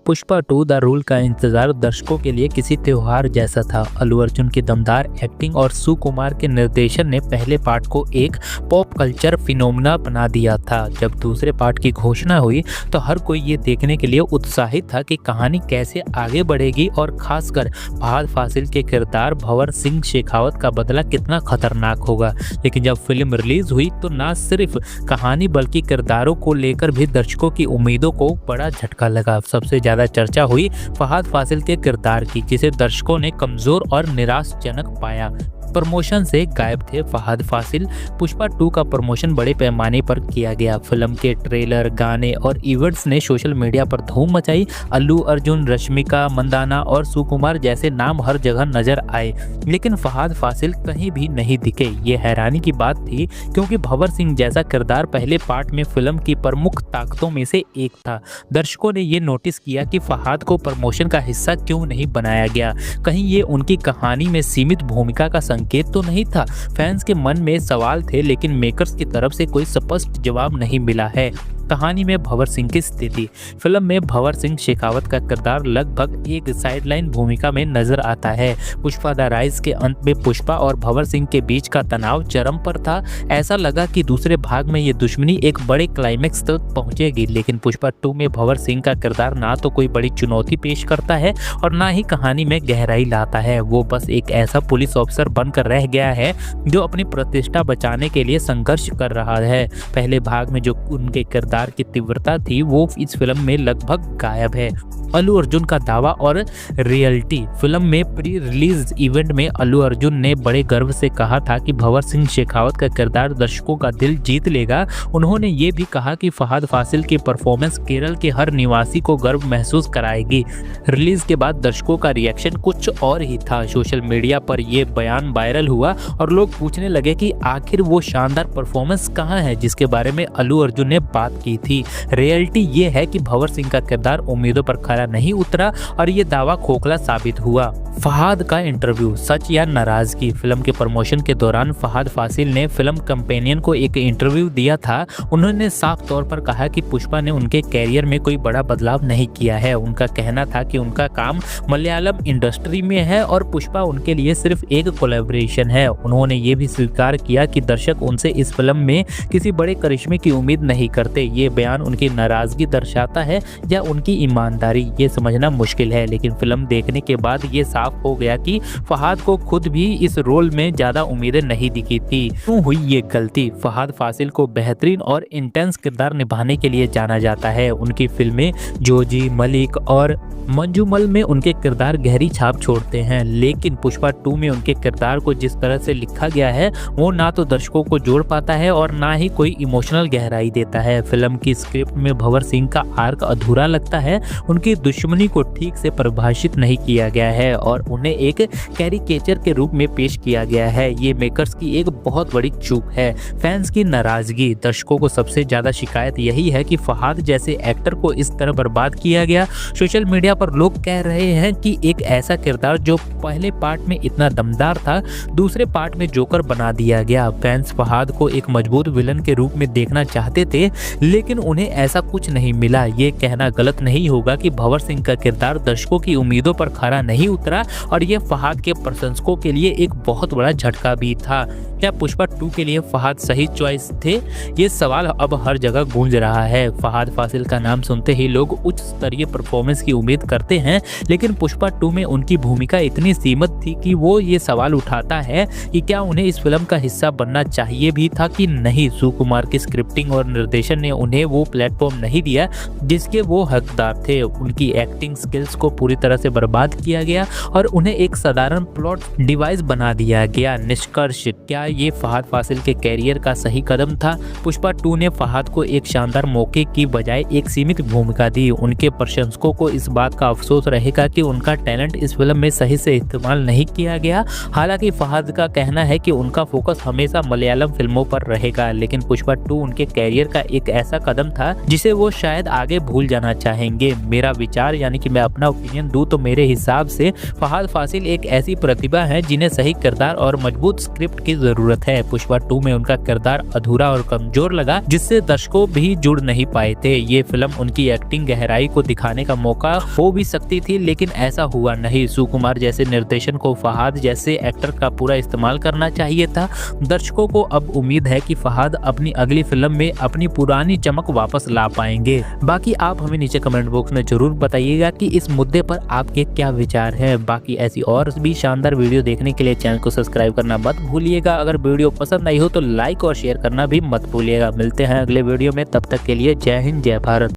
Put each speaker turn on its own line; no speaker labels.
Pushpa 2 the rule का इंतजार दर्शकों के लिए किसी त्योहार जैसा था। अल्लू अर्जुन की दमदार एक्टिंग और सुकुमार के निर्देशन ने पहले पार्ट को एक पॉप कल्चर फिनोमेना बना दिया था। जब दूसरे पार्ट की घोषणा हुई तो हर कोई ये देखने के लिए उत्साहित था कि कहानी कैसे आगे बढ़ेगी और खासकर फहद फासिल के किरदार भंवर सिंह शेखावत का बदला कितना खतरनाक होगा। लेकिन जब फिल्म रिलीज हुई तो न सिर्फ कहानी बल्कि किरदारों को लेकर भी दर्शकों की उम्मीदों को बड़ा झटका लगा। सबसे ज्यादा चर्चा हुई फहद फासिल के किरदार की, जिसे दर्शकों ने कमजोर और निराशाजनक पाया। प्रमोशन से गायब थे फहद फासिल। पुष्पा 2 का प्रमोशन बड़े पैमाने पर किया गया। फिल्म के ट्रेलर, गाने और इवेंट्स ने सोशल मीडिया पर धूम मचाई। अल्लू अर्जुन, रश्मिका मंदाना और सुकुमार जैसे नाम हर जगह नजर आए, लेकिन फहद फासिल कहीं भी नहीं दिखे। ये हैरानी की बात थी क्योंकि भंवर सिंह जैसा किरदार पहले पार्ट में फिल्म की प्रमुख ताकतों में से एक था। दर्शकों ने ये नोटिस किया कि फहद को प्रमोशन का हिस्सा क्यों नहीं बनाया गया। कहीं ये उनकी कहानी में सीमित भूमिका का संकेत तो नहीं था। फैंस के मन में सवाल थे, लेकिन मेकर्स की तरफ से कोई स्पष्ट जवाब नहीं मिला है। कहानी में भंवर सिंह की स्थिति। फिल्म में भंवर सिंह शेखावत का किरदार लगभग एक साइडलाइन भूमिका में नजर आता है। पुष्पा द राइज के अंत में पुष्पा और भंवर सिंह के बीच का तनाव चरम पर था। ऐसा लगा कि दूसरे भाग में ये दुश्मनी एक बड़े क्लाइमेक्स तक पहुंचेगी, लेकिन पुष्पा 2 में भंवर सिंह का किरदार ना तो कोई बड़ी चुनौती पेश करता है और ना ही कहानी में गहराई लाता है। वो बस एक ऐसा पुलिस ऑफिसर बनकर रह गया है जो अपनी प्रतिष्ठा बचाने के लिए संघर्ष कर रहा है। पहले भाग में जो उनके किरदार की तीव्रता थी वो इस फिल्म में लगभग गायब है। अल्लू अर्जुन का दावा और रियलिटी। फिल्म में प्री रिलीज इवेंट में अल्लू अर्जुन ने बड़े गर्व से कहा था कि भंवर सिंह शेखावत का किरदार दर्शकों का दिल जीत लेगा। उन्होंने ये भी कहा कि फहद फासिल की परफॉर्मेंस केरल के हर निवासी को गर्व महसूस कराएगी। रिलीज के बाद दर्शकों का रिएक्शन कुछ और ही था। सोशल मीडिया पर यह बयान वायरल हुआ और लोग पूछने लगे कि आखिर वो शानदार परफॉर्मेंस कहाँ है जिसके बारे में अल्लू अर्जुन ने बात की थी। रियलिटी ये है कि भंवर सिंह का किरदार उम्मीदों पर खरा नहीं उतरा और ये दावा खोखला साबित हुआ। फहद का इंटरव्यू, सच या नाराजगी। फिल्म के प्रमोशन के दौरान फहद फासिल ने फिल्म कंपेनियन को एक इंटरव्यू दिया था। उन्होंने साफ तौर पर कहा कि पुष्पा ने उनके कैरियर में कोई बड़ा बदलाव नहीं किया है। उनका कहना था कि उनका काम मलयालम इंडस्ट्री में है और पुष्पा उनके लिए सिर्फ एक कोलैबोरेशन है। उन्होंने ये भी स्वीकार किया कि दर्शक उनसे इस फिल्म में किसी बड़े करिश्मे की उम्मीद नहीं करते। ये बयान उनकी नाराजगी दर्शाता है या उनकी ईमानदारी, ये समझना मुश्किल है। लेकिन फिल्म देखने के बाद ये साफ हो गया कि फहद को खुद भी इस रोल में ज्यादा उम्मीदें नहीं दिखी थी। क्यों हुई ये गलती? फहद फासिल को बेहतरीन और इंटेंस किरदार निभाने के लिए जाना जाता है। उनकी फिल्में जोजी, मलिक और मंजूमल में उनके किरदार गहरी छाप छोड़ते हैं, लेकिन पुष्पा 2 में उनके किरदार को जिस तरह से लिखा गया है वो ना तो दर्शकों को जोड़ पाता है और ना ही कोई इमोशनल गहराई देता है। फिल्म की स्क्रिप्ट में भंवर सिंह का आर्क अधूरा लगता है। उनकी दुश्मनी को ठीक से परिभाषित नहीं किया गया है और उन्हें एक कैरिकेचर के रूप में पेश किया गया है। ये मेकर्स की एक बहुत बड़ी चूक है। फैंस की नाराजगी। दर्शकों को सबसे ज्यादा शिकायत यही है कि फहद जैसे एक्टर को इस तरह बर्बाद किया गया। सोशल मीडिया पर लोग कह रहे हैं कि एक ऐसा किरदार जो पहले पार्ट में इतना दमदार था, दूसरे पार्ट में जोकर बना दिया गया। फैंस फहद को एक मजबूत विलन के रूप में देखना चाहते थे, लेकिन उन्हें ऐसा कुछ नहीं मिला। ये कहना गलत नहीं होगा कि भंवर सिंह का किरदार दर्शकों की उम्मीदों पर खरा नहीं उतरा और ये फहद के प्रशंसकों के लिए एक बहुत बड़ा झटका भी था। क्या पुष्पा 2 के लिए फहद सही चॉइस थे? ये सवाल अब हर जगह गूंज रहा है। फहद फासिल का नाम सुनते ही लोग उच्च स्तरीय परफॉर्मेंस की उम्मीद करते हैं, लेकिन पुष्पा 2 में उनकी भूमिका इतनी सीमित थी कि वो ये सवाल उठाता है कि क्या उन्हें इस फिल्म का हिस्सा बनना चाहिए भी था कि नहीं। सुकुमार की स्क्रिप्टिंग और निर्देशन ने उन्हें वो प्लेटफॉर्म नहीं दिया जिसके वो हकदार थे। उनकी एक्टिंग स्किल्स को पूरी तरह से बर्बाद किया गया और उन्हें एक साधारण प्लॉट डिवाइस बना दिया गया। निष्कर्ष, क्या ये फहद फासिल के कैरियर का सही कदम था? पुष्पा 2 ने फहद को एक शानदार मौके की बजाय एक सीमित भूमिका दी। उनके प्रशंसकों को इस बात का अफसोस रहेगा कि उनका टैलेंट इस फिल्म में सही से इस्तेमाल नहीं किया गया। हालांकि फहद का कहना है कि उनका फोकस हमेशा मलयालम फिल्मों पर रहेगा, लेकिन पुष्पा 2 उनके कैरियर का एक ऐसा कदम था जिसे वो शायद आगे भूल जाना चाहेंगे। मेरा विचार यानी कि मैं अपना ओपिनियन दूं तो मेरे हिसाब से फहद फासिल एक ऐसी प्रतिभा है जिन्हें सही किरदार और मजबूत स्क्रिप्ट की जरूरत है। पुष्पा 2 में उनका किरदार अधूरा और कमजोर लगा, जिससे दर्शकों भी जुड़ नहीं पाए थे। ये फिल्म उनकी एक्टिंग गहराई को दिखाने का मौका हो भी सकती थी, लेकिन ऐसा हुआ नहीं। सुकुमार जैसे निर्देशन को फहाद जैसे एक्टर का पूरा इस्तेमाल करना चाहिए था। दर्शकों को अब उम्मीद है कि फहाद अपनी अगली फिल्म में अपनी पुरानी चमक वापस ला पाएंगे। बाकी आप हमें नीचे कमेंट बॉक्स में जरूर बताइएगा कि इस मुद्दे पर आपके क्या विचार हैं। बाकी ऐसी और भी शानदार वीडियो देखने के लिए चैनल को सब्सक्राइब करना मत भूलिएगा। अगर वीडियो पसंद आई हो तो लाइक और शेयर करना भी मत भूलिएगा। मिलते हैं अगले वीडियो में, तब तक के लिए जय हिंद जय भारत।